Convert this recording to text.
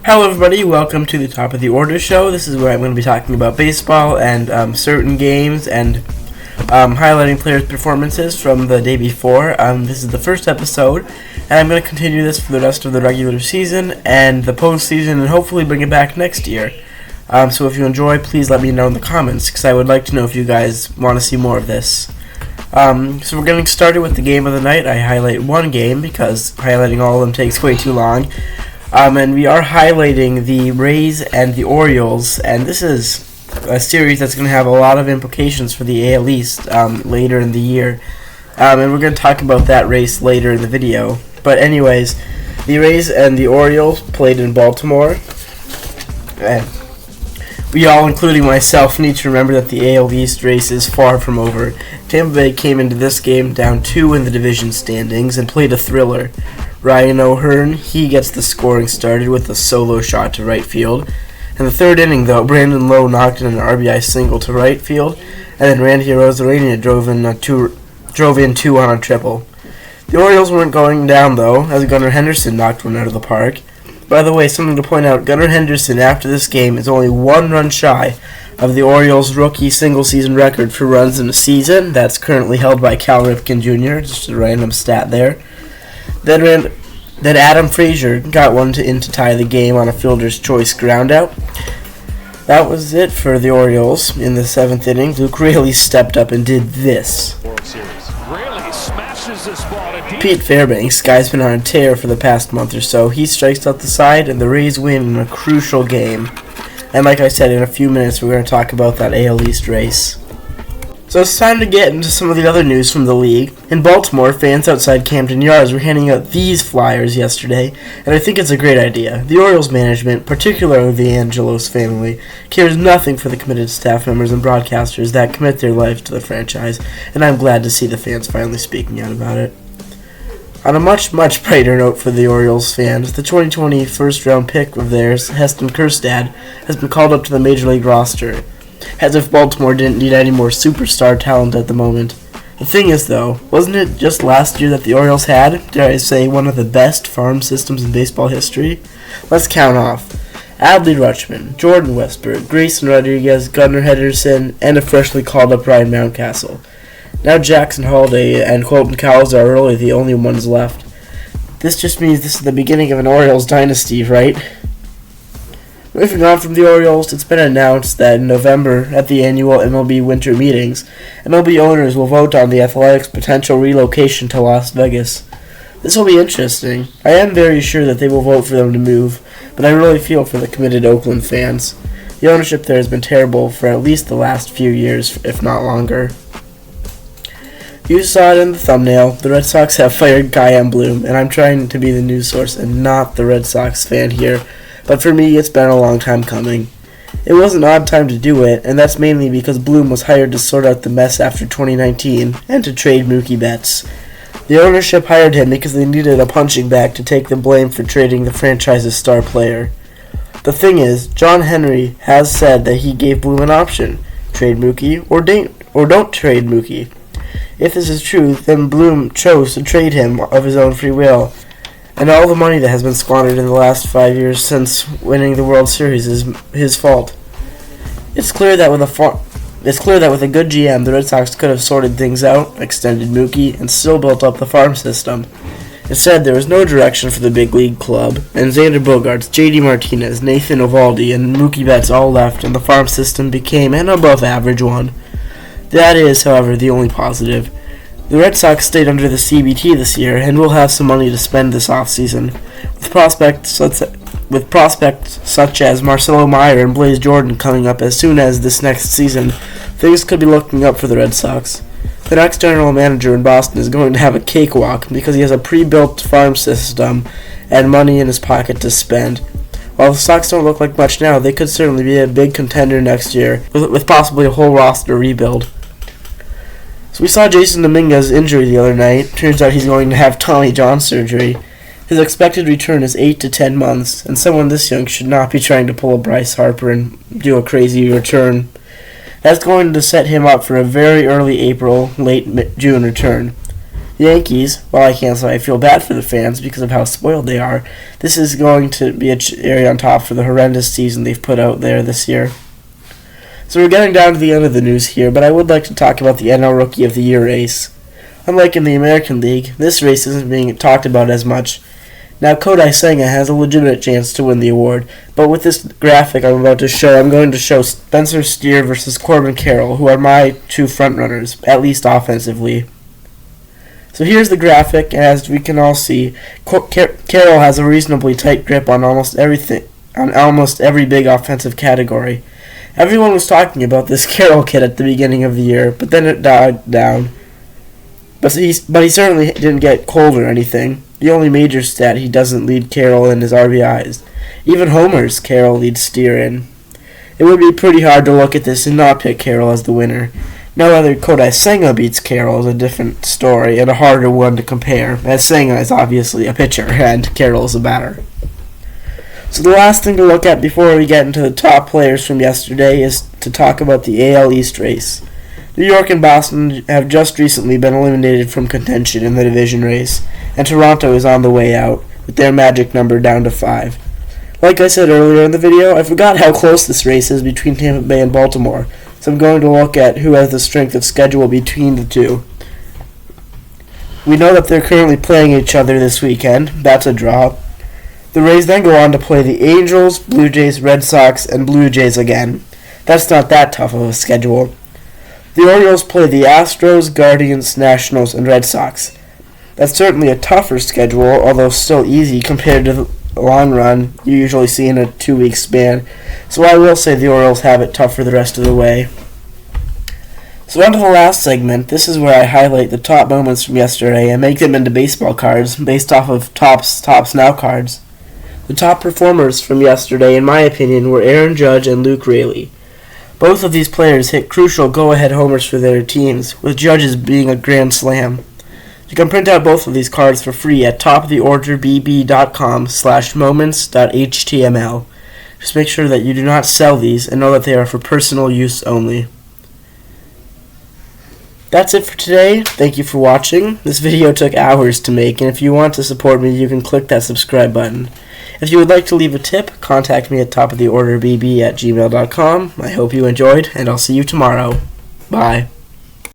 Hello everybody, welcome to the Top of the Order show. This is where I'm going to be talking about baseball and certain games and highlighting players' performances from the day before. This is the first episode, and I'm going to continue this for the rest of the regular season and the postseason, and hopefully bring it back next year. So if you enjoy, please let me know in the comments, because I would like to know if you guys want to see more of this. So we're getting started with the game of the night. I highlight one game, because highlighting all of them takes way too long. And we are highlighting the Rays and the Orioles, and this is a series that's going to have a lot of implications for the AL East later in the year. And we're going to talk about that race later in the video. But anyways, the Rays and the Orioles played in Baltimore. And we all, including myself, need to remember that the AL East race is far from over. Tampa Bay came into this game down 2 in the division standings and played a thriller. Ryan O'Hearn, he gets the scoring started with a solo shot to right field. In the third inning, though, Brandon Lowe knocked in an RBI single to right field, and then Randy Arozarena drove in two on a triple. The Orioles weren't going down, though, as Gunnar Henderson knocked one out of the park. By the way, something to point out, Gunnar Henderson, after this game, is only 1 run shy of the Orioles' rookie single-season record for runs in a season. That's currently held by Cal Ripken Jr., just a random stat there. Then Adam Frazier got one in to tie the game on a fielder's choice groundout. That was it for the Orioles. In the 7th inning, Luke Raley stepped up and did this. Pete Fairbanks, guy's been on a tear for the past month or so. He strikes out the side, and the Rays win in a crucial game. And like I said, in a few minutes, we're going to talk about that AL East race. So it's time to get into some of the other news from the league. In Baltimore, fans outside Camden Yards were handing out these flyers yesterday, and I think it's a great idea. The Orioles management, particularly the Angelos family, cares nothing for the committed staff members and broadcasters that commit their lives to the franchise, and I'm glad to see the fans finally speaking out about it. On a much, much brighter note for the Orioles fans, the 2020 first-round pick of theirs, Heston Kjerstad, has been called up to the Major League roster. As if Baltimore didn't need any more superstar talent at the moment. The thing is, though, wasn't it just last year that the Orioles had, dare I say, one of the best farm systems in baseball history? Let's count off. Adley Rutschman, Jordan Westburg, Grayson Rodriguez, Gunnar Henderson, and a freshly called-up Ryan Mountcastle. Now Jackson Holliday and Colton Cowles are really the only ones left. This just means this is the beginning of an Orioles dynasty, right? Moving on from the Orioles, it's been announced that in November, at the annual MLB winter meetings, MLB owners will vote on the Athletics' potential relocation to Las Vegas. This will be interesting. I am very sure that they will vote for them to move, but I really feel for the committed Oakland fans. The ownership there has been terrible for at least the last few years, if not longer. You saw it in the thumbnail. The Red Sox have fired Chaim Bloom, and I'm trying to be the news source and not the Red Sox fan here. But for me, it's been a long time coming. It was an odd time to do it, and that's mainly because Bloom was hired to sort out the mess after 2019 and to trade Mookie Betts. The ownership hired him because they needed a punching bag to take the blame for trading the franchise's star player. The thing is, John Henry has said that he gave Bloom an option: trade Mookie or don't trade Mookie. If this is true, then Bloom chose to trade him of his own free will. And all the money that has been squandered in the last 5 years since winning the World Series is his fault. It's clear that with a good GM, the Red Sox could have sorted things out, extended Mookie, and still built up the farm system. Instead, there was no direction for the big league club, and Xander Bogaerts, J.D. Martinez, Nathan Eovaldi, and Mookie Betts all left, and the farm system became an above-average one. That is, however, the only positive. The Red Sox stayed under the CBT this year and will have some money to spend this offseason. With prospects such as Marcelo Meyer and Blaze Jordan coming up as soon as this next season, things could be looking up for the Red Sox. The next general manager in Boston is going to have a cakewalk because he has a pre-built farm system and money in his pocket to spend. While the Sox don't look like much now, they could certainly be a big contender next year, with possibly a whole roster rebuild. So we saw Jason Dominguez's injury the other night. Turns out he's going to have Tommy John surgery. His expected return is 8 to 10 months, and someone this young should not be trying to pull a Bryce Harper and do a crazy return. That's going to set him up for a very early April, late June return. The Yankees, while I can't say I feel bad for the fans because of how spoiled they are, this is going to be a cherry on top for the horrendous season they've put out there this year. So we're getting down to the end of the news here, but I would like to talk about the NL Rookie of the Year race. Unlike in the American League, this race isn't being talked about as much. Now, RoTY Senga has a legitimate chance to win the award, but with this graphic I'm about to show, I'm going to show Spencer Steer versus Corbin Carroll, who are my two frontrunners, at least offensively. So here's the graphic, and as we can all see, Carroll has a reasonably tight grip on almost every big offensive category. Everyone was talking about this Carroll kid at the beginning of the year, but then it died down. But he certainly didn't get cold or anything. The only major stat he doesn't lead Carroll in is RBIs. Even homers Carroll leads Steer in. It would be pretty hard to look at this and not pick Carroll as the winner. Now whether RoTY Senga beats Carroll is a different story and a harder one to compare, as Senga is obviously a pitcher and Carroll is a batter. So the last thing to look at before we get into the top players from yesterday is to talk about the AL East race. New York and Boston have just recently been eliminated from contention in the division race, and Toronto is on the way out, with their magic number down to 5. Like I said earlier in the video, I forgot how close this race is between Tampa Bay and Baltimore, so I'm going to look at who has the strength of schedule between the two. We know that they're currently playing each other this weekend. That's a draw. The Rays then go on to play the Angels, Blue Jays, Red Sox, and Blue Jays again. That's not that tough of a schedule. The Orioles play the Astros, Guardians, Nationals, and Red Sox. That's certainly a tougher schedule, although still easy compared to the long run you usually see in a 2-week span. So I will say the Orioles have it tough for the rest of the way. So on to the last segment. This is where I highlight the top moments from yesterday and make them into baseball cards based off of Tops Now cards. The top performers from yesterday, in my opinion, were Aaron Judge and Luke Raley. Both of these players hit crucial go-ahead homers for their teams, with Judge's being a grand slam. You can print out both of these cards for free at topoftheorderbb.com/moments.html. Just make sure that you do not sell these and know that they are for personal use only. That's it for today. Thank you for watching. This video took hours to make, and if you want to support me, you can click that subscribe button. If you would like to leave a tip, contact me at topoftheorderbb@gmail.com. I hope you enjoyed, and I'll see you tomorrow. Bye.